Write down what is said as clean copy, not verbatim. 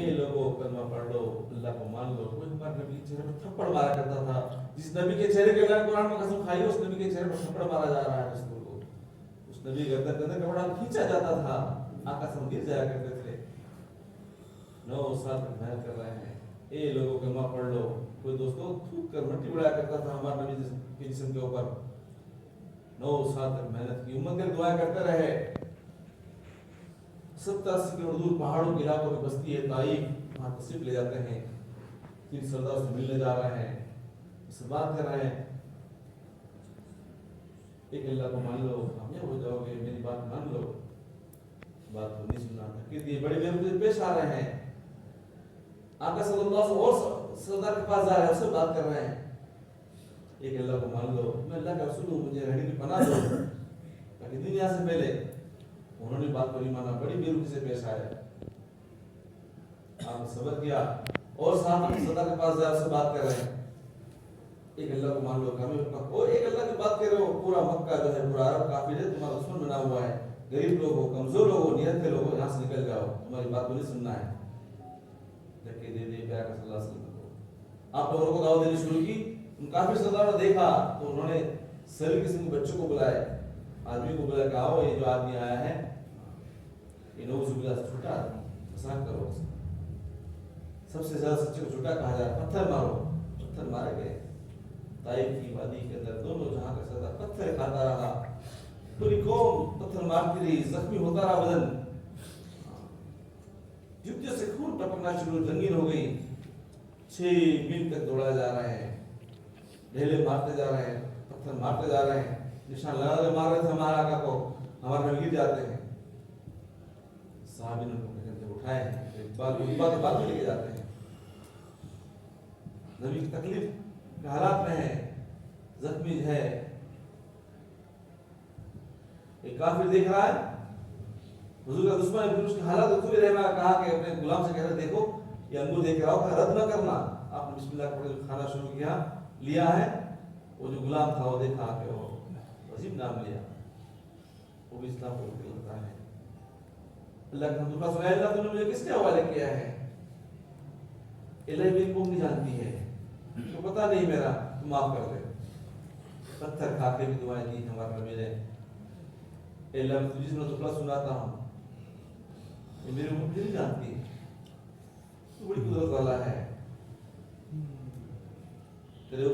ये लोगों कलमा पढ़ लो, अल्लाह को मान लो। कोई हमारे नबी के चेहरे पर थप्पड़ मारा करता था, जिस नबी के चेहरे के अल्लाह कुरान में कसम खाई उस नबी के चेहरे पर थप्पड़ मारा जा रहा है रसूल को। उस नबी के गर्दन कपड़ा खींचा जाता था, आका से गिर जाया करते थे। 9 साल तक मेहनत कर रहे हैं। ये लोगों कलमा पढ़ लो। कोई दोस्तों थूक कर मट्टी उड़ाया करता था हमारे नबी के जिस्म के ऊपर। 9 साल तक मेहनत की, उम्मत के दुआ करते रहे। 70-80 किलोमीटर दूर पहाड़ों के इलाकों में बस्ती है ताइफ, वहाँ तशरीफ ले जाते हैं। 3 सरदार से मिलने जा रहे हैं, उससे बात कर रहे हैं। एक अल्लाह को मान लो, कामयाब हो जाओगे, मेरी बात मान लो। बात को नहीं सुनना, धक्के दिए, बड़े बेवकूफ पेश आ रहे हैं। आका सल्लल्लाहु अलैहि वसल्लम और सरदार के पास जा रहे हैं, उससे बात कर रहे हैं। एक अल्लाह को मान लो, मैं अल्लाह का रसूल हूँ, मुझे रहने की पनाह दो। ताकि दुनिया से पहले उन्होंने बात को नहीं माना, बड़ी बेरुखी से पेश आए। आपने सब्र किया और साथ में सरदार के पास जाकर उससे बात कर रहे हैं। एक अल्लाह को मान लो, और एक अल्लाह की बात कर रहे हो। पूरा मक्का जो है, पूरा अरब काफिर है, तुम्हारा दुश्मन बना हुआ है। गरीब लोग हो, कमजोर लोग हो, नियत के लोग हो, यहाँ से निकल जाओ, तुम्हारी बात को नहीं सुनना है। धक्के दे दे प्यार सल्लल्लाहु अलैहि वसल्लम को आप लोगों को दावत देनी शुरू की। उन काफिर सरदारों ने देखा तो उन्होंने सभी किस्म के बच्चों को बुलाए, आदमी को बुलाया कि आओ, ये जो आदमी आया है ये नौजुबिल्लाह से छूटा आदमी, मजाक करो उसका। सबसे ज्यादा सच्चे को झूठा कहा जाए, पत्थर मारो। पत्थर मारे गए। ताइफ की वादी के अंदर दोनों जहां का सरदार पत्थर खाता रहा, पूरी कौम पत्थर मारती रही, जख्मी होता रहा बदन, जूते से खून टपकना शुरू, रंगीन हो गई। 6 मील तक दौड़ा जा रहे हैं, ढेले मारते जा रहे हैं, पत्थर मारते जा रहे हैं, निशान लगा मार रहे थे हमारे आका को, हमारे नबी गिर जाते हैं। साहब ने उनको उठाए, एक बात के बाद में लेके जाते हैं। नबी की तकलीफ के हालात में है, जख्मी है। एक काफिर देख रहा है, हुजूर का दुश्मन है, फिर उसके हालात को खुले रहना, कहा कि अपने गुलाम से कह रहे देखो ये अंगूर देख रहा हो, रद्द न करना। आपने बिस्मिल्लाह पढ़ के खाना शुरू किया, लिया है। वो जो गुलाम था वो देखा कि वो अजीब नाम लिया, वो भी इस्लाम को लगता है। अल्लाह का दुआ सुनाया, अल्लाह तूने मुझे किसके हवाले किया है? इलाही मेरी कौम नहीं जानती है, तो पता नहीं मेरा, तू माफ कर दे। पत्थर खा के भी दुआएं दी हमारे नबी ने। अल्लाह मैं तुझे दुआ सुनाता हूँ, ये मेरी उम्र नहीं जानती, तू बड़ी कुदरत वाला है। तेरे